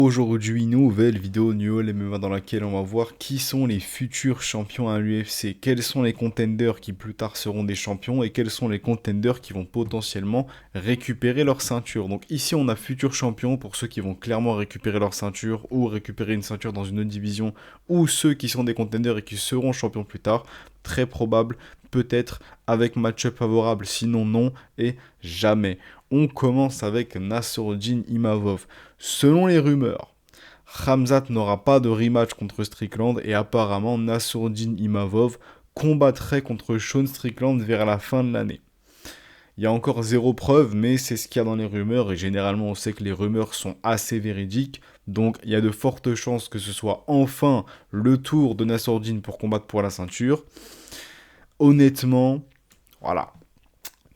Aujourd'hui, nouvelle vidéo New All MMA dans laquelle on va voir qui sont les futurs champions à l'UFC, quels sont les contenders qui plus tard seront des champions et quels sont les contenders qui vont potentiellement récupérer leur ceinture. Donc ici on a futurs champions pour ceux qui vont clairement récupérer leur ceinture ou récupérer une ceinture dans une autre division ou ceux qui sont des contenders et qui seront champions plus tard. Très probable, peut-être avec match-up favorable, sinon non et jamais. On commence avec Nassourdine Imavov. Selon les rumeurs, Khamzat n'aura pas de rematch contre Strickland et apparemment Nassourdine Imavov combattrait contre Sean Strickland vers la fin de l'année. Il y a encore zéro preuve, mais c'est ce qu'il y a dans les rumeurs et généralement on sait que les rumeurs sont assez véridiques. Donc il y a de fortes chances que ce soit enfin le tour de Nassourdine pour combattre pour la ceinture. Honnêtement, voilà.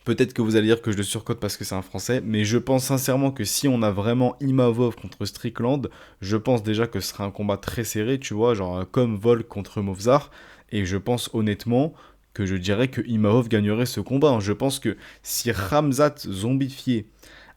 Peut-être que vous allez dire que je le surcote parce que c'est un français, mais je pense sincèrement que si on a vraiment Imavov contre Strickland, je pense déjà que ce sera un combat très serré, tu vois, genre comme Volk contre Movzar. Et je pense honnêtement que je dirais que Imavov gagnerait ce combat, hein. Je pense que si Khamzat zombifié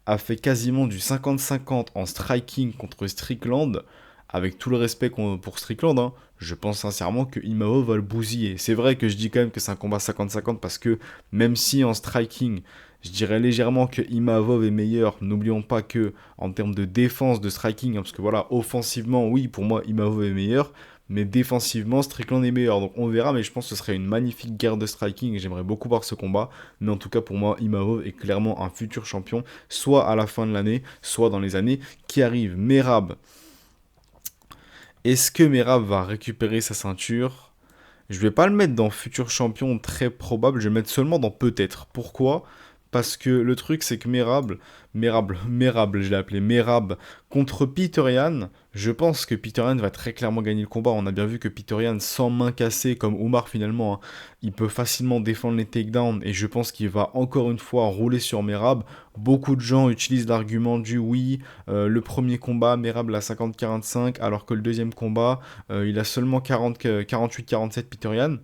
a fait quasiment du 50-50 en striking contre Strickland, avec tout le respect pour Strickland, hein, je pense sincèrement que Imavov va le bousiller. C'est vrai que je dis quand même que c'est un combat 50-50 parce que même si en striking, je dirais légèrement que Imavov est meilleur, n'oublions pas que en termes de défense, de striking, hein, parce que voilà, offensivement, oui, pour moi, Imavov est meilleur, mais défensivement, Strickland est meilleur. Donc on verra, mais je pense que ce serait une magnifique guerre de striking et j'aimerais beaucoup voir ce combat. Mais en tout cas, pour moi, Imavov est clairement un futur champion, soit à la fin de l'année, soit dans les années qui arrivent. Merab, est-ce que Merab va récupérer sa ceinture? Je vais pas le mettre dans futur champion très probable, je vais le mettre seulement dans peut-être. Pourquoi? Parce que le truc c'est que Merab, je l'ai appelé Merab contre Peter Yan, je pense que Peter Yan va très clairement gagner le combat. On a bien vu que Peter Yan, sans main cassée comme Oumar finalement, hein, il peut facilement défendre les takedowns et je pense qu'il va encore une fois rouler sur Merab. Beaucoup de gens utilisent l'argument du oui, le premier combat, Merab l'a 50-45, alors que le deuxième combat, il a seulement 48-47 Peter Yan.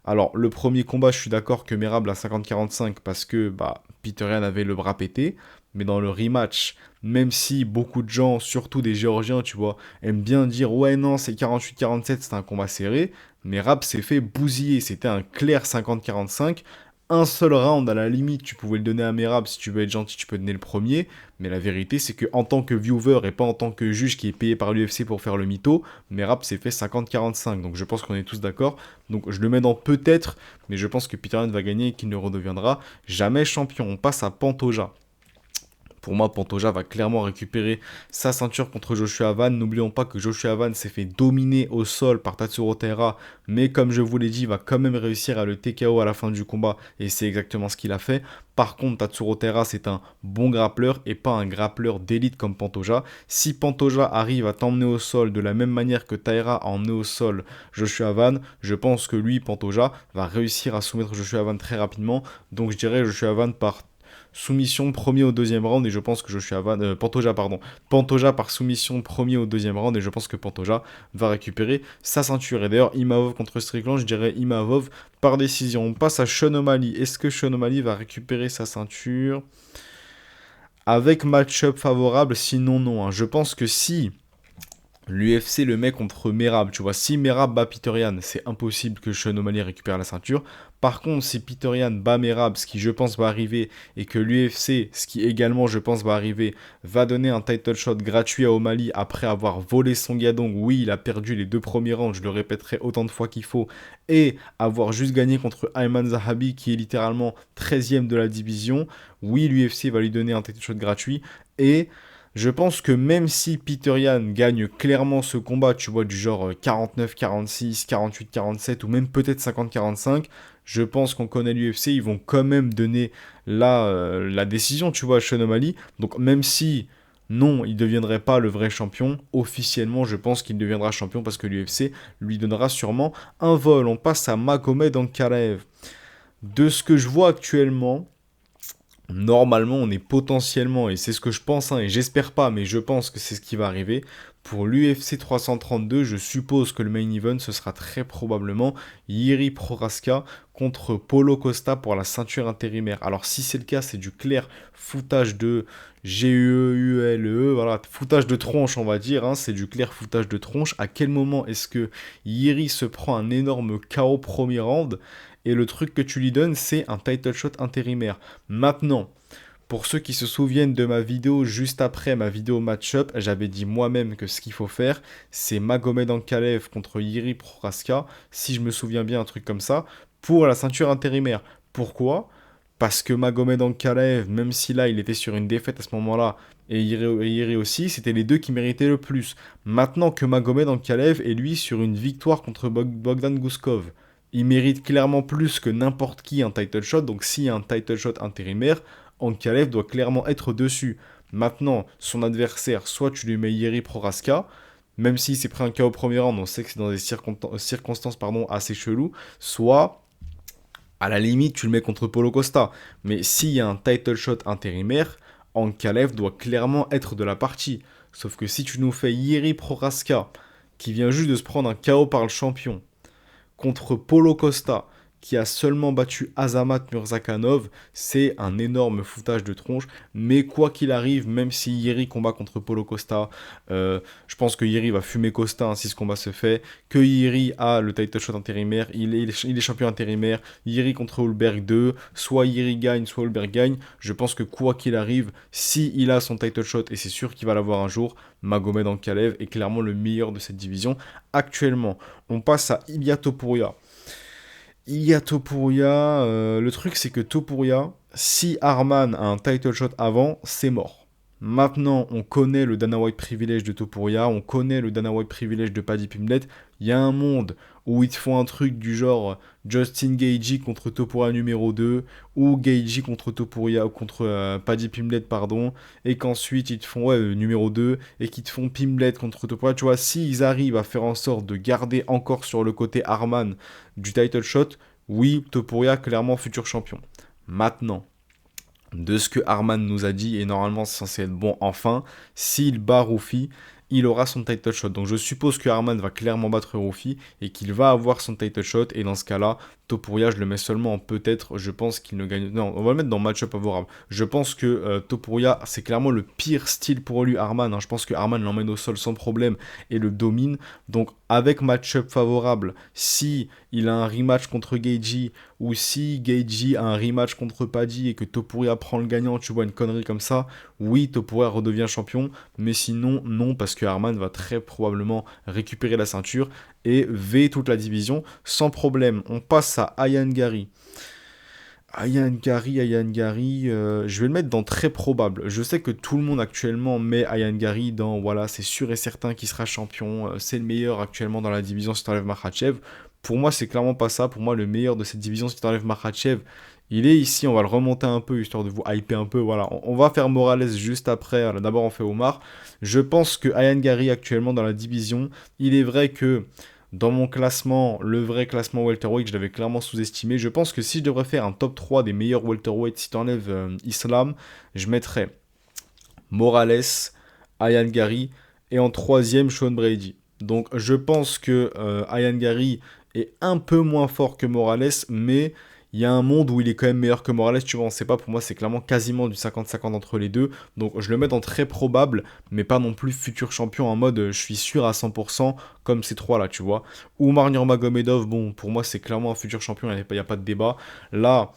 Alors, le premier combat, je suis d'accord que Merab a 50-45 parce que Peter Yan avait le bras pété. Mais dans le rematch, même si beaucoup de gens, surtout des Géorgiens, tu vois, aiment bien dire ouais, non, c'est 48-47, c'est un combat serré, Merab s'est fait bousiller. C'était un clair 50-45. Un seul round, à la limite, tu pouvais le donner à Merab. Si tu veux être gentil, tu peux donner le premier. Mais la vérité, c'est que en tant que viewer et pas en tant que juge qui est payé par l'UFC pour faire le mytho, Merab s'est fait 50-45. Donc je pense qu'on est tous d'accord. Donc je le mets dans peut-être, mais je pense que Peter Yan va gagner et qu'il ne redeviendra jamais champion. On passe à Pantoja. Pour moi, Pantoja va clairement récupérer sa ceinture contre Joshua Van. N'oublions pas que Joshua Van s'est fait dominer au sol par Tatsuro Taira, mais comme je vous l'ai dit, il va quand même réussir à le TKO à la fin du combat, et c'est exactement ce qu'il a fait. Par contre, Tatsuro Taira, c'est un bon grappleur et pas un grappleur d'élite comme Pantoja. Si Pantoja arrive à t'emmener au sol de la même manière que Taira a emmené au sol Joshua Van, je pense que lui, Pantoja, va réussir à soumettre Joshua Van très rapidement. Donc je dirais Joshua Van par soumission premier au deuxième round et je pense que Pantoja par soumission premier au deuxième round et je pense que Pantoja va récupérer sa ceinture. Et d'ailleurs, Imavov contre Strickland, je dirais Imavov par décision. On passe à Sean O'Malley. Est-ce que Sean O'Malley va récupérer sa ceinture avec match-up favorable? Sinon, non, hein. Je pense que si l'UFC le met contre Merab, tu vois, si Merab bat Peter Yan, c'est impossible que Sean O'Malley récupère la ceinture. Par contre, si Peter Yan bat Merab, ce qui je pense va arriver, et que l'UFC, ce qui également je pense va arriver, va donner un title shot gratuit à O'Malley après avoir volé son Yadong, oui, il a perdu les 2 premiers rounds, je le répéterai autant de fois qu'il faut, et avoir juste gagné contre Ayman Zahabi, qui est littéralement 13e de la division, oui, l'UFC va lui donner un title shot gratuit, et je pense que même si Peter Yan gagne clairement ce combat, tu vois, du genre 49-46, 48-47 ou même peut-être 50-45, je pense qu'on connaît l'UFC, ils vont quand même donner la décision, tu vois, à Sean O'Malley. Donc même si, non, il ne deviendrait pas le vrai champion, officiellement, je pense qu'il deviendra champion parce que l'UFC lui donnera sûrement un vol. On passe à Magomed Ankalaev. De ce que je vois actuellement, normalement, on est potentiellement, et c'est ce que je pense, hein, et j'espère pas, mais je pense que c'est ce qui va arriver. Pour l'UFC 332, je suppose que le main event, ce sera très probablement Jiri Prochazka contre Paulo Costa pour la ceinture intérimaire. Alors si c'est le cas, c'est du clair foutage de G-E-U-L-E, voilà, foutage de tronche, on va dire, hein, c'est du clair foutage de tronche. À quel moment est-ce que Yeri se prend un énorme KO premier round et le truc que tu lui donnes, c'est un title shot intérimaire. Maintenant, pour ceux qui se souviennent de ma vidéo juste après ma vidéo match-up, j'avais dit moi-même que ce qu'il faut faire, c'est Magomed Ankalaev contre Yeri Prochaska, si je me souviens bien, un truc comme ça, pour la ceinture intérimaire. Pourquoi? Parce que Magomed Ankalaev, même si là il était sur une défaite à ce moment-là, et Yeri aussi, c'était les deux qui méritaient le plus. Maintenant que Magomed Ankalaev est lui sur une victoire contre Bogdan Guskov, il mérite clairement plus que n'importe qui un title shot, donc s'il y a un title shot intérimaire, Ankalaev doit clairement être dessus. Maintenant, son adversaire, soit tu lui mets Yeri Prochaska, même s'il s'est pris un KO au premier round, on sait que c'est dans des circonstances assez cheloues, soit à la limite, tu le mets contre Paulo Costa. Mais s'il y a un title shot intérimaire, Ankalaev doit clairement être de la partie. Sauf que si tu nous fais Yeri Prochaska, qui vient juste de se prendre un KO par le champion, contre Paulo Costa, qui a seulement battu Azamat Murzakanov, c'est un énorme foutage de tronche. Mais quoi qu'il arrive, même si Yeri combat contre Paulo Costa, je pense que Yeri va fumer Costa hein, si ce combat se fait. Que Yeri a le title shot intérimaire, il est champion intérimaire. Yeri contre Hulberg 2, soit Yeri gagne, soit Hulberg gagne. Je pense que quoi qu'il arrive, si il a son title shot, et c'est sûr qu'il va l'avoir un jour, Magomed Ankalaev est clairement le meilleur de cette division actuellement. On passe à Ilia Topuria. Ilia Topuria, le truc c'est que Topuria, si Arman a un title shot avant, c'est mort. Maintenant, on connaît le Dana White privilège de Topuria, on connaît le Dana White privilège de Paddy Pimblett. Il y a un monde où ils te font un truc du genre Justin Gaethje contre Topuria numéro 2, ou Gaethje contre Topuria, ou contre Paddy Pimblett, pardon, et qu'ensuite ils te font numéro 2, et qu'ils te font Pimblett contre Topuria. Tu vois, s'ils arrivent à faire en sorte de garder encore sur le côté Arman du title shot, oui, Topuria, clairement futur champion. Maintenant, de ce que Arman nous a dit, et normalement c'est censé être bon enfin, s'il bat Rufi, il aura son title shot. Donc je suppose que Arman va clairement battre Rufi et qu'il va avoir son title shot. Et dans ce cas-là, Topuria, je le mets seulement en peut-être. Je pense qu'il ne gagne. Non, on va le mettre dans match-up favorable. Je pense que Topuria, c'est clairement le pire style pour lui, Arman. Je pense que Arman l'emmène au sol sans problème et le domine. Donc avec match-up favorable, si il a un rematch contre Gaethje ou si Gaethje a un rematch contre Paddy et que Topuria prend le gagnant, tu vois, une connerie comme ça, oui, Topuria redevient champion. Mais sinon, non, parce que Arman va très probablement récupérer la ceinture et V toute la division sans problème. On passe à Ian Gary. Ian Gary, je vais le mettre dans très probable. Je sais que tout le monde actuellement met Ian Gary dans, voilà, c'est sûr et certain qu'il sera champion, c'est le meilleur actuellement dans la division si t'enlèves Makhachev. Pour moi, c'est clairement pas ça. Pour moi, le meilleur de cette division si t'enlèves Makhachev, il est ici. On va le remonter un peu, histoire de vous hyper un peu. Voilà, on va faire Morales juste après. Voilà, d'abord, on fait Omar. Je pense que Ian Gary actuellement dans la division, il est vrai que dans mon classement, le vrai classement welterweight, je l'avais clairement sous-estimé. Je pense que si je devrais faire un top 3 des meilleurs welterweights, si tu enlèves Islam, je mettrais Morales, Ian Gary et en troisième, Sean Brady. Donc je pense que Ian Gary est un peu moins fort que Morales, mais il y a un monde où il est quand même meilleur que Morales, tu vois, on sait pas, pour moi c'est clairement quasiment du 50-50 entre les deux, donc je le mets dans très probable, mais pas non plus futur champion en mode je suis sûr à 100% comme ces trois là, tu vois. Oumar Nurmagomedov, bon, pour moi c'est clairement un futur champion, il n'y a pas de débat. Là,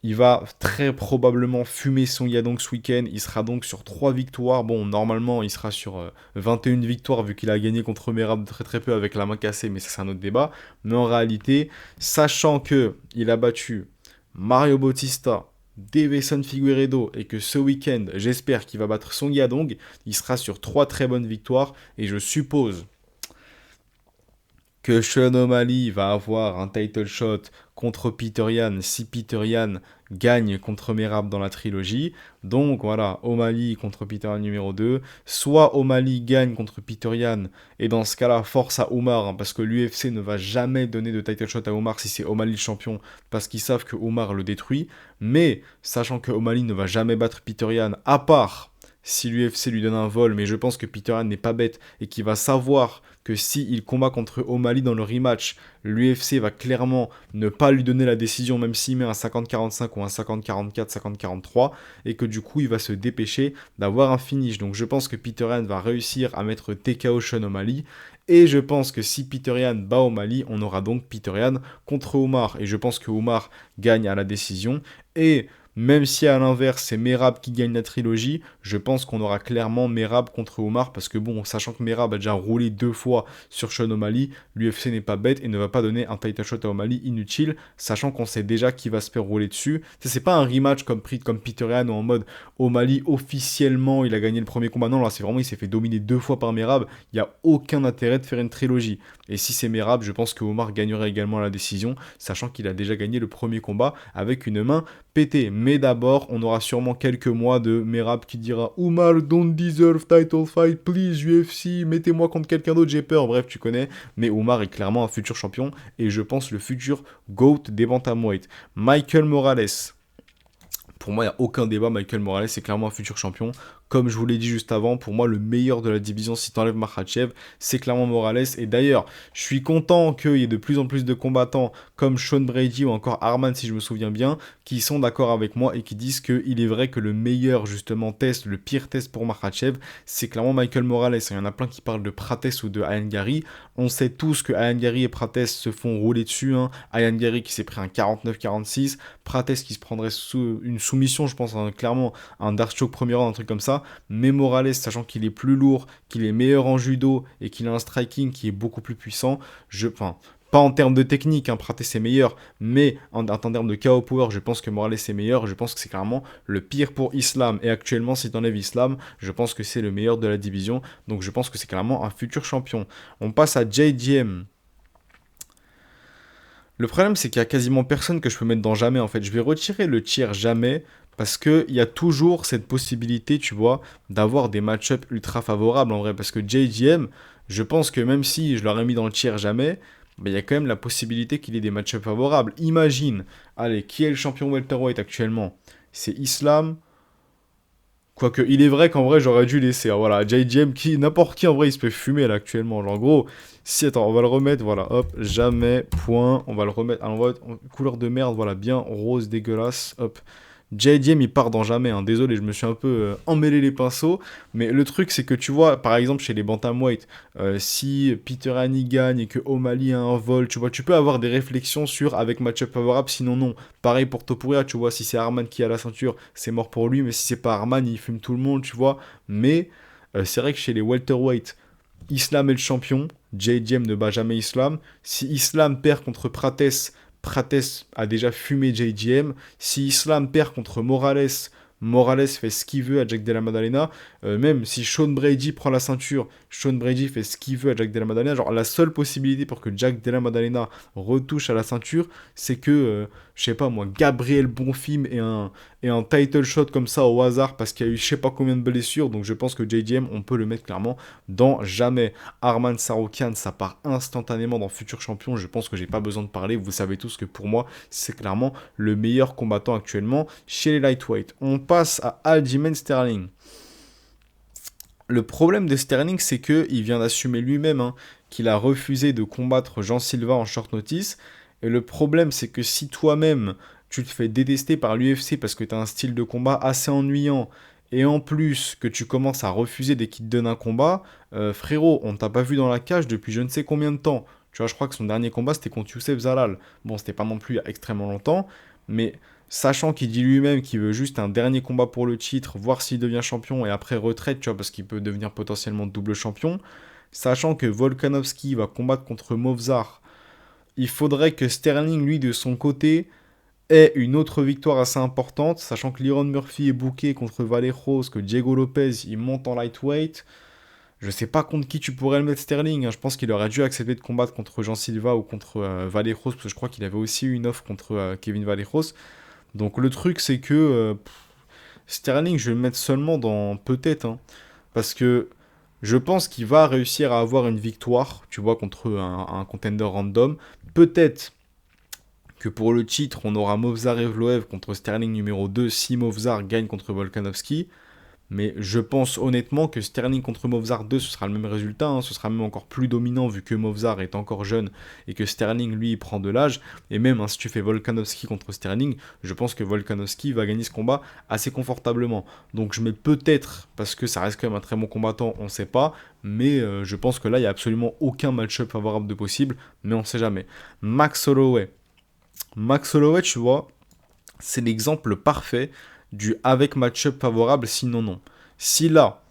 il va très probablement fumer son Yadong ce week-end. Il sera donc sur 3 victoires. Bon, normalement, il sera sur 21 victoires vu qu'il a gagné contre Merab très très peu avec la main cassée, mais ça c'est un autre débat. Mais en réalité, sachant que il a battu Mario Bautista, Davison Figueiredo et que ce week-end, j'espère qu'il va battre Song Yadong, il sera sur 3 très bonnes victoires. Et je suppose que Sean O'Malley va avoir un title shot contre Peter Yan si Peter Yan gagne contre Merab dans la trilogie. Donc voilà, O'Malley contre Peter Yan numéro 2. Soit O'Malley gagne contre Peter Yan, et dans ce cas-là, force à Omar, hein, parce que l'UFC ne va jamais donner de title shot à Omar si c'est O'Malley le champion, parce qu'ils savent que Omar le détruit. Mais, sachant que O'Malley ne va jamais battre Peter Yan, à part si l'UFC lui donne un vol, mais je pense que Peter Yan n'est pas bête et qu'il va savoir que s'il combat contre O'Malley dans le rematch, l'UFC va clairement ne pas lui donner la décision, même s'il met un 50-45 ou un 50-44, 50-43, et que du coup, il va se dépêcher d'avoir un finish. Donc je pense que Peter Yan va réussir à mettre TKO Sean O'Malley, et je pense que si Peter Yan bat O'Malley, on aura donc Peter Yan contre Omar, et je pense que Omar gagne à la décision, et même si à l'inverse c'est Merab qui gagne la trilogie, je pense qu'on aura clairement Merab contre Omar parce que bon, sachant que Merab a déjà roulé 2 fois sur Sean O'Malley, l'UFC n'est pas bête et ne va pas donner un title shot à O'Malley inutile, sachant qu'on sait déjà qui va se faire rouler dessus. C'est pas un rematch comme Peter Yan ou en mode O'Malley officiellement il a gagné le premier combat. Non, là c'est vraiment il s'est fait dominer 2 fois par Merab. Il n'y a aucun intérêt de faire une trilogie. Et si c'est Merab, je pense que Omar gagnerait également la décision, sachant qu'il a déjà gagné le premier combat avec une main pété. Mais d'abord, on aura sûrement quelques mois de Merab qui dira Umar don't deserve title fight, please UFC, mettez-moi contre quelqu'un d'autre, j'ai peur. Bref, tu connais. Mais Umar est clairement un futur champion et je pense le futur GOAT des bantamweight. Michael Morales. Pour moi, il n'y a aucun débat. Michael Morales est clairement un futur champion. Comme je vous l'ai dit juste avant, pour moi, le meilleur de la division, si tu enlèves Makhachev, c'est clairement Morales. Et d'ailleurs, je suis content qu'il y ait de plus en plus de combattants comme Sean Brady ou encore Arman, si je me souviens bien, qui sont d'accord avec moi et qui disent qu'il est vrai que le meilleur, justement, test, le pire test pour Makhachev, c'est clairement Michael Morales. Il y en a plein qui parlent de Prates ou de Ian Gary. On sait tous que Ian Gary et Prates se font rouler dessus. Ian Gary qui s'est pris un 49-46, Prates qui se prendrait une soumission, je pense, clairement, un Dark premier round, un truc comme ça. Mais Morales, sachant qu'il est plus lourd, qu'il est meilleur en judo et qu'il a un striking qui est beaucoup plus puissant, enfin, pas en termes de technique, Prates est meilleur, mais en termes de KO power, je pense que Morales est meilleur. Je pense que c'est clairement le pire pour Islam. Et actuellement, si tu enlèves Islam, je pense que c'est le meilleur de la division. Donc je pense que c'est clairement un futur champion. On passe à JDM. Le problème, c'est qu'il y a quasiment personne que je peux mettre dans jamais, en fait. Je vais retirer le tiers jamais, parce qu'il y a toujours cette possibilité, tu vois, d'avoir des match-ups ultra favorables, en vrai. Parce que JDM, je pense que même si je l'aurais mis dans le tiers jamais, il y a quand même la possibilité qu'il ait des match-ups favorables. Imagine, allez, qui est le champion welterweight actuellement? C'est Islam. Quoique, il est vrai qu'en vrai, j'aurais dû laisser. Voilà, JDM, n'importe qui, en vrai, il se peut fumer là actuellement. Genre, en gros, si, attends, on va le remettre, voilà, hop, jamais, point. On va le remettre, alors, couleur de merde, voilà, bien rose, dégueulasse, hop. JDM, il part dans jamais, désolé, je me suis un peu emmêlé les pinceaux. Mais le truc, c'est que tu vois, par exemple, chez les bantamweight, si Peter Haney gagne et que O'Malley a un vol, tu vois, tu peux avoir des réflexions sur avec match-up favorable, sinon non. Pareil pour Topuria, tu vois, si c'est Arman qui a la ceinture, c'est mort pour lui, mais si c'est pas Arman, il fume tout le monde, tu vois. Mais c'est vrai que chez les welterweight, Islam est le champion, JDM ne bat jamais Islam. Si Islam perd contre Prates, Prates a déjà fumé JDM. Si Islam perd contre Morales, Morales fait ce qu'il veut à Jack Della Maddalena. Même si Sean Brady prend la ceinture, Sean Brady fait ce qu'il veut à Jack Della Maddalena. Genre, la seule possibilité pour que Jack Della Maddalena retouche à la ceinture, c'est que, je sais pas moi, Gabriel Bonfim et un title shot comme ça au hasard parce qu'il y a eu je sais pas combien de blessures. Donc, je pense que JDM, on peut le mettre clairement dans jamais. Arman Saroukian, ça part instantanément dans futur champion. Je pense que j'ai pas besoin de parler. Vous savez tous que pour moi, c'est clairement le meilleur combattant actuellement chez les lightweight. On passe à Aljamain Sterling. Le problème de Sterling, c'est qu'il vient d'assumer lui-même qu'il a refusé de combattre Jean Silva en short notice. Et le problème, c'est que si toi-même, tu te fais détester par l'UFC parce que tu as un style de combat assez ennuyant, et en plus que tu commences à refuser dès qu'il te donne un combat, frérot, on t'a pas vu dans la cage depuis je ne sais combien de temps. Tu vois, je crois que son dernier combat, c'était contre Youssef Zalal. Bon, c'était pas non plus il y a extrêmement longtemps, mais sachant qu'il dit lui-même qu'il veut juste un dernier combat pour le titre, voir s'il devient champion et après retraite, tu vois, parce qu'il peut devenir potentiellement double champion, sachant que Volkanovski va combattre contre Movzar, il faudrait que Sterling, lui, de son côté, ait une autre victoire assez importante, sachant que Liron Murphy est booké contre Vallejos, que Diego Lopez, il monte en lightweight. Je sais pas contre qui tu pourrais le mettre Sterling. Je pense qu'il aurait dû accepter de combattre contre Jean Silva ou contre Vallejos, parce que je crois qu'il avait aussi eu une offre contre Kevin Vallejos. Donc le truc, c'est que Sterling, je vais le mettre seulement dans peut-être, parce que je pense qu'il va réussir à avoir une victoire, tu vois, contre un contender random. Peut-être que pour le titre, on aura Movzar Evloev contre Sterling numéro 2 si Movzar gagne contre Volkanovski. Mais je pense honnêtement que Sterling contre Movzar 2, ce sera le même résultat, hein. Ce sera même encore plus dominant vu que Movzar est encore jeune et que Sterling, lui, il prend de l'âge. Et même hein, si tu fais Volkanovski contre Sterling, je pense que Volkanovski va gagner ce combat assez confortablement. Donc je mets peut-être, parce que ça reste quand même un très bon combattant, on ne sait pas, mais je pense que là, il n'y a absolument aucun match-up favorable de possible, mais on ne sait jamais. Max Holloway. Max Holloway, tu vois, c'est l'exemple parfait du avec match-up favorable, sinon non. Si là,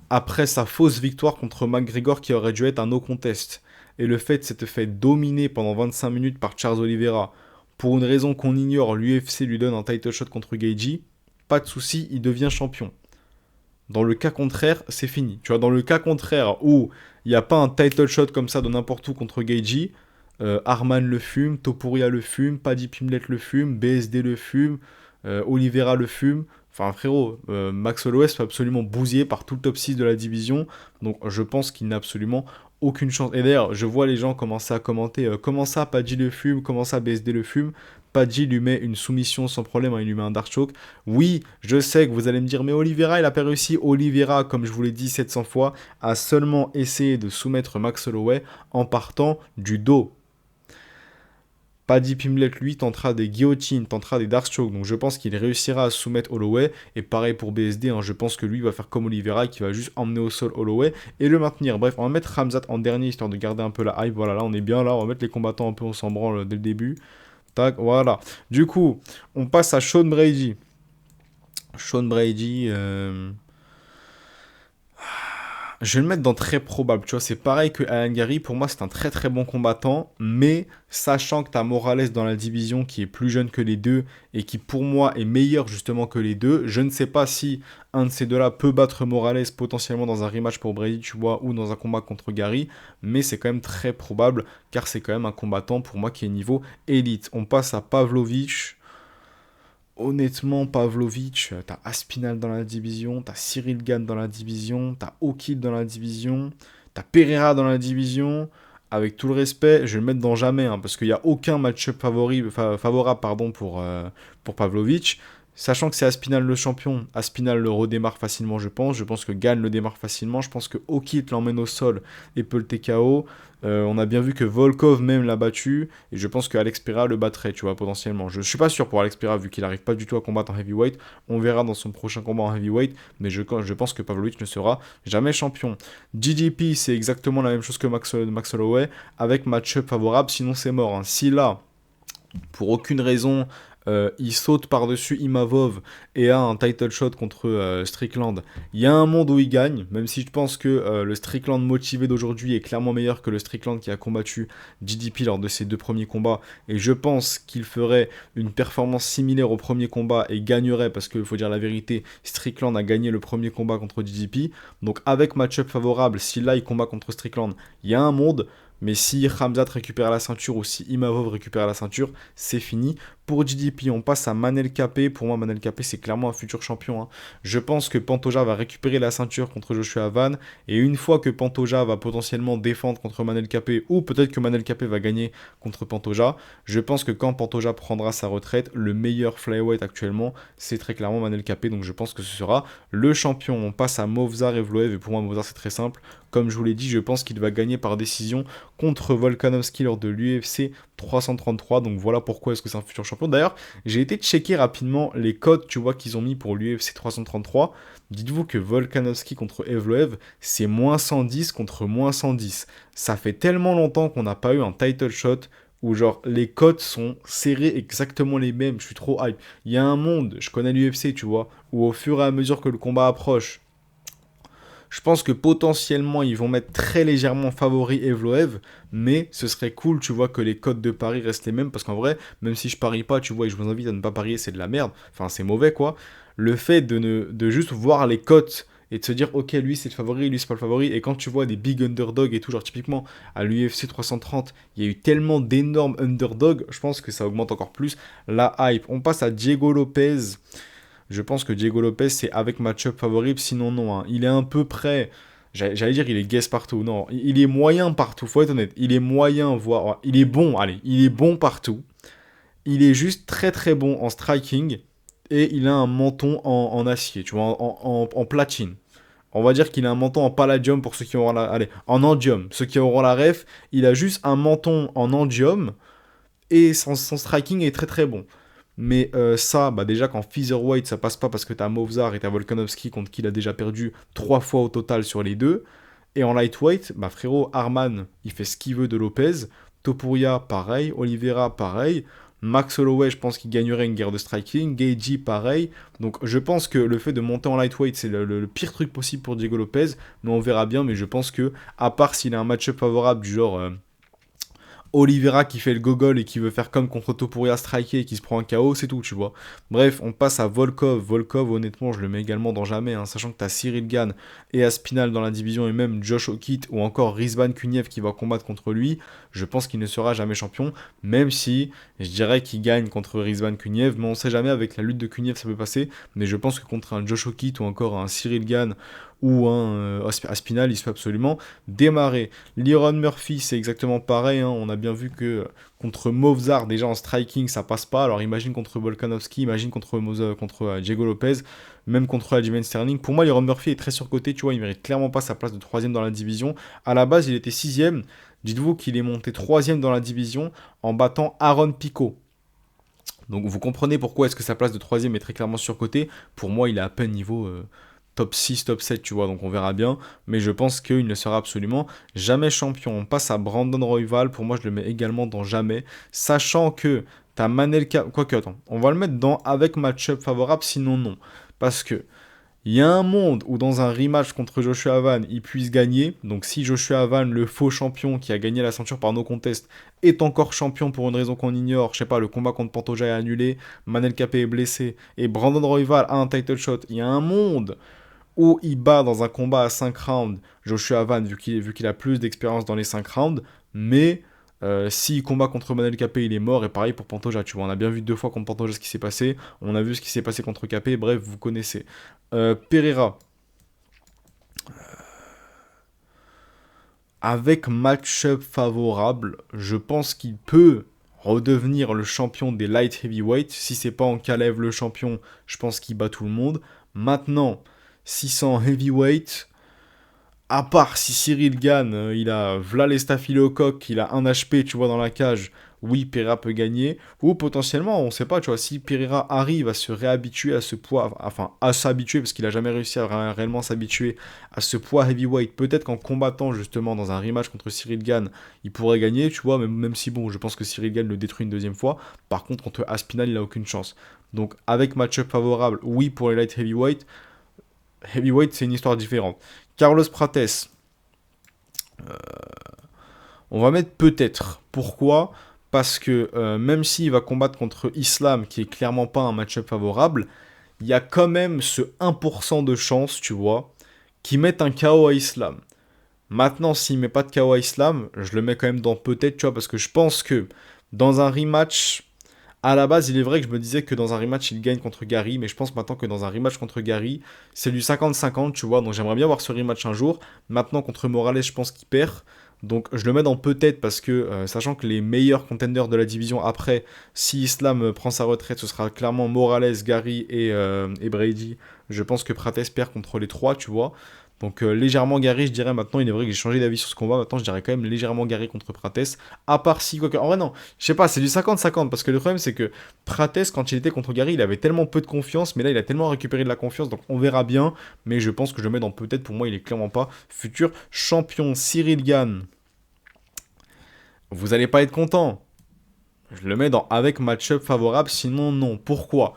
après sa fausse victoire contre McGregor qui aurait dû être un no contest, et le fait s'était fait dominer pendant 25 minutes par Charles Oliveira, pour une raison qu'on ignore, l'UFC lui donne un title shot contre Gaethje, pas de souci, il devient champion. Dans le cas contraire, c'est fini. Tu vois, dans le cas contraire où il n'y a pas un title shot comme ça de n'importe où contre Gaethje, Arman le fume, Topuria le fume, Paddy Pimblett le fume, BSD le fume, Oliveira le fume. Enfin, frérot, Max Holloway se fait absolument bousiller par tout le top 6 de la division. Donc, je pense qu'il n'a absolument aucune chance. Et d'ailleurs, je vois les gens commencer à commenter comment ça, Paddy le fume, comment ça, BSD le fume. Paddy lui met une soumission sans problème, hein, il lui met un dark choke. Oui, je sais que vous allez me dire, mais Oliveira, il a pas réussi. Oliveira, comme je vous l'ai dit 700 fois, a seulement essayé de soumettre Max Holloway en partant du dos. Paddy Pimblett, lui, tentera des guillotines, tentera des darkstrokes. Donc je pense qu'il réussira à soumettre Holloway. Et pareil pour BSD, hein, je pense que lui va faire comme Oliveira, qui va juste emmener au sol Holloway et le maintenir. Bref, on va mettre Khamzat en dernier, histoire de garder un peu la hype. Voilà, là on est bien là. On va mettre les combattants un peu, on s'en branle dès le début. Tac, voilà. Du coup, on passe à Sean Brady. Sean Brady, je vais le mettre dans très probable, tu vois, c'est pareil que Alan Gary, pour moi c'est un très très bon combattant, mais sachant que tu as Morales dans la division qui est plus jeune que les deux et qui pour moi est meilleur justement que les deux, je ne sais pas si un de ces deux-là peut battre Morales potentiellement dans un rematch pour Brady, tu vois, ou dans un combat contre Gary, mais c'est quand même très probable car c'est quand même un combattant pour moi qui est niveau élite. On passe à Pavlovich. Honnêtement, Pavlovich, t'as Aspinal dans la division, t'as Cyril Gane dans la division, t'as Okid dans la division, t'as Pereira dans la division. Avec tout le respect, je vais le mettre dans jamais, hein, parce qu'il n'y a aucun match-up favorable pardon, pour Pavlovich. Sachant que c'est Aspinal le champion, Aspinal le redémarre facilement, je pense. Je pense que Gane le démarre facilement. Je pense que Okit l'emmène au sol et peut le TKO. On a bien vu que Volkov même l'a battu. Et je pense que Alex Pereira le battrait, tu vois, potentiellement. Je suis pas sûr pour Alex Pereira, vu qu'il n'arrive pas du tout à combattre en heavyweight. On verra dans son prochain combat en heavyweight. Mais je pense que Pavlovich ne sera jamais champion. GDP, c'est exactement la même chose que Max Holloway. Avec match-up favorable, sinon c'est mort, hein. Si là, pour aucune raison, il saute par-dessus Imavov et a un title shot contre Strickland. Il y a un monde où il gagne, même si je pense que le Strickland motivé d'aujourd'hui est clairement meilleur que le Strickland qui a combattu GDP lors de ses deux premiers combats. Et je pense qu'il ferait une performance similaire au premier combat et gagnerait, parce qu'il faut dire la vérité, Strickland a gagné le premier combat contre GDP. Donc avec match-up favorable, si là il combat contre Strickland, il y a un monde. Mais si Khamzat récupère la ceinture ou si Imavov récupère la ceinture, c'est fini. Pour GDP, on passe à Manel Kape. Pour moi, Manel Kape, c'est clairement un futur champion, hein. Je pense que Pantoja va récupérer la ceinture contre Joshua Van. Et une fois que Pantoja va potentiellement défendre contre Manel Kape, ou peut-être que Manel Kape va gagner contre Pantoja, je pense que quand Pantoja prendra sa retraite, le meilleur flyweight actuellement, c'est très clairement Manel Kape. Donc je pense que ce sera le champion. On passe à Movzar Evloev. Et pour moi, Movzar, c'est très simple. Comme je vous l'ai dit, je pense qu'il va gagner par décision contre Volkanovski lors de l'UFC 333. Donc voilà pourquoi est-ce que c'est un futur champion. D'ailleurs, j'ai été checker rapidement les codes, tu vois, qu'ils ont mis pour l'UFC 333. Dites-vous que Volkanovski contre Evloev, c'est moins 110 contre moins 110. Ça fait tellement longtemps qu'on n'a pas eu un title shot où genre les codes sont serrés exactement les mêmes. Je suis trop hype. Il y a un monde, je connais l'UFC, tu vois, où au fur et à mesure que le combat approche, je pense que potentiellement, ils vont mettre très légèrement favori Evloev, mais ce serait cool, tu vois, que les cotes de paris restent les mêmes, parce qu'en vrai, même si je parie pas, tu vois, et je vous invite à ne pas parier, c'est de la merde, enfin, c'est mauvais, quoi. Le fait de juste voir les cotes et de se dire, ok, lui c'est le favori, lui c'est pas le favori, et quand tu vois des big underdogs et tout, genre typiquement à l'UFC 330, il y a eu tellement d'énormes underdogs, je pense que ça augmente encore plus la hype. On passe à Diego Lopez. Je pense que Diego Lopez, c'est avec match-up favorable, sinon non, hein. Il est un peu près. J'allais dire il est guess partout. Non, il est moyen partout, faut être honnête. Il est moyen, voire. Il est bon, allez, il est bon partout. Il est juste très très bon en striking. et il a un menton en acier, tu vois, en platine. On va dire qu'il a un menton en palladium pour ceux qui auront la... Allez, en andium. Ceux qui auront la ref, il a juste un menton en andium et son striking est très très bon. Mais ça, bah déjà qu'en featherweight, ça passe pas parce que t'as Movzar et t'as Volkanovski contre qui il a déjà perdu 3 fois au total sur les deux. Et en lightweight, bah frérot, Arman, il fait ce qu'il veut de Lopez. Topuria, pareil. Oliveira, pareil. Max Holloway, je pense qu'il gagnerait une guerre de striking. Gaethje, pareil. Donc je pense que le fait de monter en lightweight, c'est le pire truc possible pour Diego Lopez. Mais on verra bien. Mais je pense que, à part s'il a un match-up favorable du genre Oliveira qui fait le gogol et qui veut faire comme contre Topuria striker et qui se prend un KO, c'est tout, tu vois. Bref, on passe à Volkov. Volkov, honnêtement, je le mets également dans jamais, hein, sachant que t'as Cyril Gane et Aspinall dans la division et même Josh Okit ou encore Rizvan Kuniev qui va combattre contre lui. Je pense qu'il ne sera jamais champion, même si je dirais qu'il gagne contre Rizvan Kuniev, mais on sait jamais, avec la lutte de Kuniev ça peut passer. Mais je pense que contre un Josh Okit ou encore un Cyril Gane ou un Aspinall, il se fait absolument démarrer. Liron Murphy, c'est exactement pareil, hein. On a bien vu que contre Movzar, déjà en striking, ça passe pas. Alors imagine contre Volkanovski, imagine contre Diego Lopez, même contre Aljamain Sterling. Pour moi, Liron Murphy est très surcoté, tu vois, il mérite clairement pas sa place de troisième dans la division. À la base, il était sixième. Dites-vous qu'il est monté troisième dans la division en battant Aaron Pico. Donc vous comprenez pourquoi est-ce que sa place de troisième est très clairement surcotée. Pour moi, il est à peine niveau top 6, top 7, tu vois, donc on verra bien. Mais je pense qu'il ne sera absolument jamais champion. On passe à Brandon Royval, pour moi je le mets également dans jamais. Sachant que t'as Manel... Quoique, attends, on va le mettre dans avec match-up favorable, sinon non. Parce que il y a un monde où dans un rematch contre Joshua Havan, il puisse gagner. Donc si Joshua Havan, le faux champion qui a gagné la ceinture par no contest, est encore champion pour une raison qu'on ignore, je sais pas, le combat contre Pantoja est annulé, Manel Capé est blessé, et Brandon Royval a un title shot, il y a un monde où il bat dans un combat à 5 rounds Joshua Havan, vu qu'il a plus d'expérience dans les 5 rounds, mais s'il combat contre Manel Capé, il est mort, et pareil pour Pantoja, tu vois, on a bien vu 2 fois contre Pantoja ce qui s'est passé, on a vu ce qui s'est passé contre Capé, bref, vous connaissez. Pereira, avec match-up favorable, je pense qu'il peut redevenir le champion des light heavyweight. Si c'est pas en Kalev le champion, je pense qu'il bat tout le monde. Maintenant, 600 heavyweight, à part si Cyril Gane, il a v'là les staphylocoques, il a un HP, tu vois, dans la cage, oui, Pereira peut gagner. Ou potentiellement, on sait pas, tu vois, si Pereira arrive à se réhabituer à ce poids, enfin, à s'habituer, parce qu'il a jamais réussi à réellement s'habituer à ce poids heavyweight, peut-être qu'en combattant justement dans un rematch contre Cyril Gane, il pourrait gagner, tu vois, même si, bon, je pense que Cyril Gane le détruit une deuxième fois. Par contre, contre Aspinall, il a aucune chance. Donc, avec match-up favorable, oui, pour les light heavyweight. Heavyweight, c'est une histoire différente. Carlos Prates, on va mettre peut-être. Pourquoi? Parce que même s'il va combattre contre Islam, qui est clairement pas un match-up favorable, il y a quand même ce 1% de chance, tu vois, qui mette un KO à Islam. Maintenant, s'il met pas de KO à Islam, je le mets quand même dans peut-être, tu vois, parce que je pense que dans un rematch, à la base, il est vrai que je me disais que dans un rematch, il gagne contre Gary, mais je pense maintenant que dans un rematch contre Gary, c'est du 50-50, tu vois, donc j'aimerais bien voir ce rematch un jour. Maintenant, contre Morales, je pense qu'il perd, donc je le mets dans peut-être parce que, sachant que les meilleurs contenders de la division après, si Islam prend sa retraite, ce sera clairement Morales, Gary et Brady. Je pense que Prates perd contre les trois, tu vois. Donc légèrement Gary, je dirais maintenant, il est vrai que j'ai changé d'avis sur ce combat, maintenant je dirais quand même légèrement Gary contre Prates, à part si, quoique, en vrai non, je sais pas, c'est du 50-50, parce que le problème c'est que Prates, quand il était contre Gary, il avait tellement peu de confiance, mais là il a tellement récupéré de la confiance, donc on verra bien, mais je pense que je le mets dans peut-être, pour moi il est clairement pas futur champion. Cyril Gane, vous allez pas être content, je le mets dans avec match-up favorable, sinon non. Pourquoi?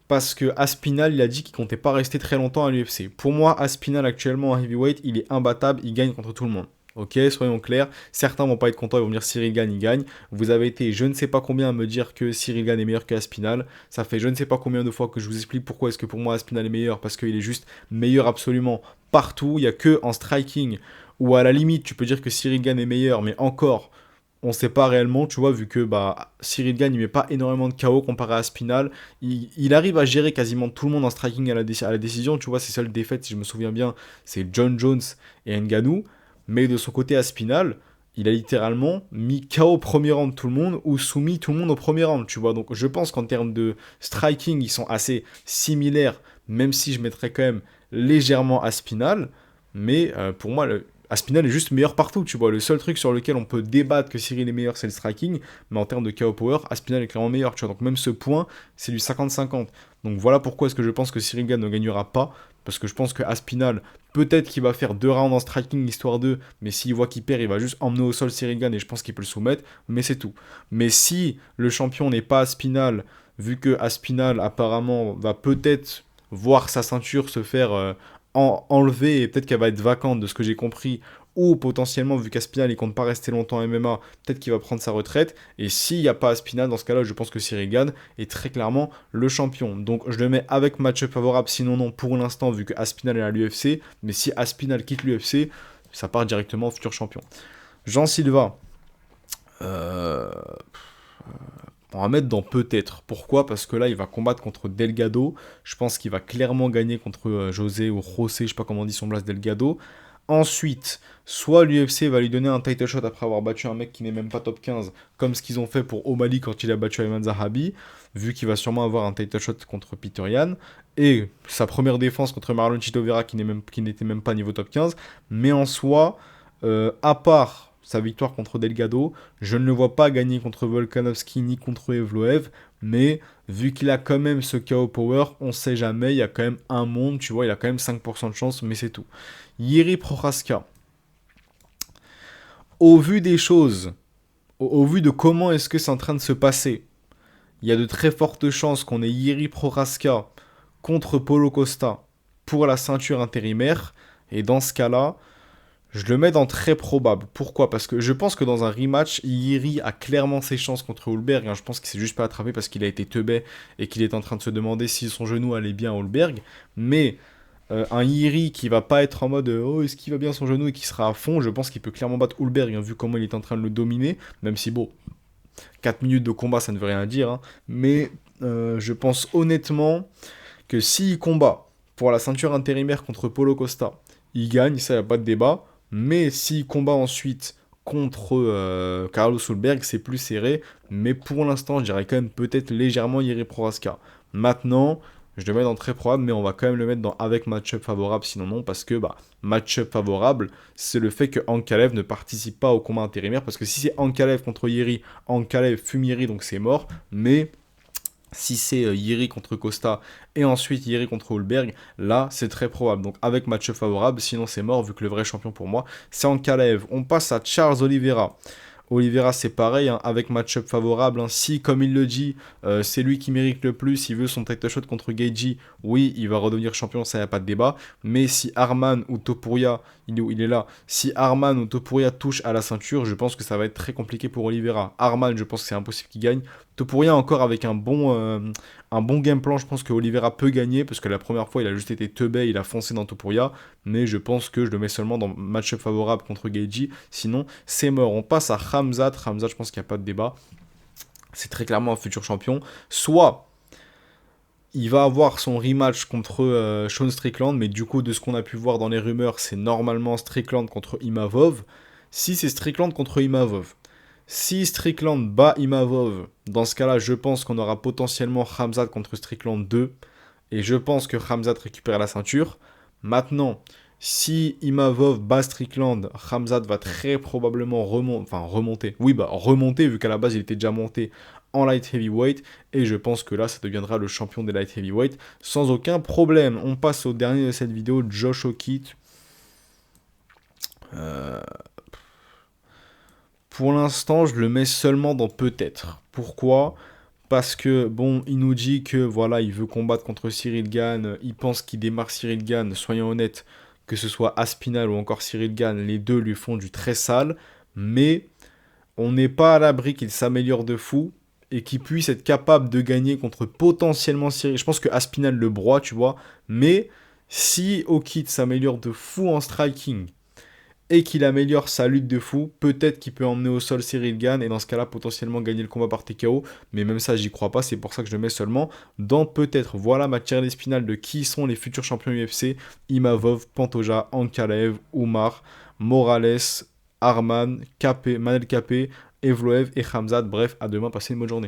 Parce que Aspinall, il a dit qu'il comptait pas rester très longtemps à l'UFC. Pour moi, Aspinall actuellement en heavyweight, il est imbattable, il gagne contre tout le monde. Ok, soyons clairs. Certains vont pas être contents, ils vont me dire Cyril Gane, il gagne. Vous avez été je ne sais pas combien à me dire que Cyril Gane est meilleur que Aspinall. Ça fait je ne sais pas combien de fois que je vous explique pourquoi est-ce que pour moi Aspinall est meilleur. Parce qu'il est juste meilleur absolument partout. Il y a que en striking, ou à la limite, tu peux dire que Cyril Gane est meilleur, mais encore, on sait pas réellement, tu vois, vu que bah, Cyril Gane, il met pas énormément de KO comparé à Spinal. Il arrive à gérer quasiment tout le monde en striking à la décision, tu vois, ses seules défaites, si je me souviens bien, c'est John Jones et Ngannou. Mais de son côté, à Spinal, il a littéralement mis KO au premier round tout le monde ou soumis tout le monde au premier round, tu vois. Donc je pense qu'en termes de striking, ils sont assez similaires, même si je mettrais quand même légèrement Aspinal. Mais pour moi, Aspinal est juste meilleur partout, tu vois. Le seul truc sur lequel on peut débattre que Cyril est meilleur, c'est le striking. Mais en termes de KO power, Aspinal est clairement meilleur, tu vois. Donc même ce point, c'est du 50-50. Donc voilà pourquoi est-ce que je pense que Cyril Gane ne gagnera pas. Parce que je pense que Aspinal, peut-être qu'il va faire 2 rounds en striking, histoire de, mais s'il voit qu'il perd, il va juste emmener au sol Cyril Gane et je pense qu'il peut le soumettre, mais c'est tout. Mais si le champion n'est pas Aspinal, vu que Aspinal apparemment va peut-être voir sa ceinture se faire enlever et peut-être qu'elle va être vacante de ce que j'ai compris, ou potentiellement, vu qu'Aspinal il compte pas rester longtemps en MMA, peut-être qu'il va prendre sa retraite. Et s'il n'y a pas Aspinal, dans ce cas-là, je pense que Cyril Gane est très clairement le champion. Donc je le mets avec match-up favorable, sinon non, pour l'instant, vu que Aspinal est à l'UFC. Mais si Aspinal quitte l'UFC, ça part directement au futur champion. Jean Silva, euh, on va mettre dans peut-être. Pourquoi? Parce que là, il va combattre contre Delgado. Je pense qu'il va clairement gagner contre José ou José, je sais pas comment on dit son blast Delgado. Ensuite, soit l'UFC va lui donner un title shot après avoir battu un mec qui n'est même pas top 15, comme ce qu'ils ont fait pour O'Malley quand il a battu Ayman Zahabi, vu qu'il va sûrement avoir un title shot contre Peter Yan, et sa première défense contre Marlon Chito Vera qui n'était même pas niveau top 15. Mais en soi, à part sa victoire contre Delgado, je ne le vois pas gagner contre Volkanovski ni contre Evloev, mais vu qu'il a quand même ce KO power, on sait jamais, il y a quand même un monde, tu vois, il a quand même 5% de chance, mais c'est tout. Jiri Prochaska, au vu des choses, au vu de comment est-ce que c'est en train de se passer, il y a de très fortes chances qu'on ait Jiri Prochaska contre Paulo Costa pour la ceinture intérimaire, et dans ce cas-là, je le mets dans très probable. Pourquoi? Parce que je pense que dans un rematch, Yiri a clairement ses chances contre Hulberg. Hein. Je pense qu'il s'est juste pas attrapé parce qu'il a été teubé et qu'il est en train de se demander si son genou allait bien à Hulberg. Mais un Yiri qui va pas être en mode oh, est-ce qu'il va bien son genou et qui sera à fond, je pense qu'il peut clairement battre Hulberg, hein, vu comment il est en train de le dominer. Même si, bon, 4 minutes de combat, ça ne veut rien dire. Hein. Mais je pense honnêtement que s'il combat pour la ceinture intérimaire contre Paulo Costa, il gagne, ça, il n'y a pas de débat. Mais s'il combat ensuite contre Carlos Ulberg, c'est plus serré. Mais pour l'instant, je dirais quand même peut-être légèrement Jiri Prochaska. Maintenant, je le mets dans très probable, mais on va quand même le mettre dans avec match-up favorable, sinon non, parce que match-up favorable, c'est le fait que Ankalev ne participe pas au combat intérimaire. Parce que si c'est Ankalev contre Jiri, Ankalev fume Jiri, donc c'est mort. Mais si c'est Jiri contre Costa et ensuite Jiri contre Hulberg, là c'est très probable. Donc avec match favorable, sinon c'est mort vu que le vrai champion pour moi c'est Ankalaev. On passe à Charles Oliveira. Oliveira c'est pareil, hein, avec match-up favorable. Hein. Si, comme il le dit, c'est lui qui mérite le plus, il veut son title shot contre Geiji, oui, il va redevenir champion, ça n'y a pas de débat. Mais si Arman ou Topuria, il est là, si Arman ou Topuria touchent à la ceinture, je pense que ça va être très compliqué pour Oliveira. Arman, je pense que c'est impossible qu'il gagne. Topuria encore avec un bon game plan, je pense que Oliveira peut gagner, parce que la première fois il a juste été teubé, il a foncé dans Topuria, mais je pense que je le mets seulement dans match-up favorable contre Geiji, sinon c'est mort. On passe à Khamzat, je pense qu'il n'y a pas de débat, c'est très clairement un futur champion, soit il va avoir son rematch contre Sean Strickland, mais du coup de ce qu'on a pu voir dans les rumeurs, c'est normalement Strickland contre Imavov. Si c'est Strickland contre Imavov, si Strickland bat Imavov, dans ce cas-là, je pense qu'on aura potentiellement Khamzat contre Strickland 2. Et je pense que Khamzat récupère la ceinture. Maintenant, si Imavov bat Strickland, Khamzat va très probablement remonter. Oui, remonter, vu qu'à la base, il était déjà monté en light heavyweight. Et je pense que là, ça deviendra le champion des light heavyweight sans aucun problème. On passe au dernier de cette vidéo, Josh O'Keefe. Pour l'instant, je le mets seulement dans peut-être. Pourquoi? Parce que, bon, il nous dit que, voilà, il veut combattre contre Cyril Gane, il pense qu'il démarre Cyril Gane, soyons honnêtes, que ce soit Aspinal ou encore Cyril Gane, les deux lui font du très sale, mais on n'est pas à l'abri qu'il s'améliore de fou, et qu'il puisse être capable de gagner contre potentiellement Cyril. Je pense que Aspinal le broie, tu vois, mais si O'Keefe s'améliore de fou en striking, et qu'il améliore sa lutte de fou, peut-être qu'il peut emmener au sol Cyril Gane et dans ce cas-là potentiellement gagner le combat par TKO, mais même ça j'y crois pas, c'est pour ça que je le mets seulement dans peut-être. Voilà ma tier list finale de qui sont les futurs champions UFC, Imavov, Pantoja, Ankalaev, Umar, Morales, Arman, Capé, Manel Capé, Evloev et Khamzat. Bref, à demain, passez une bonne journée.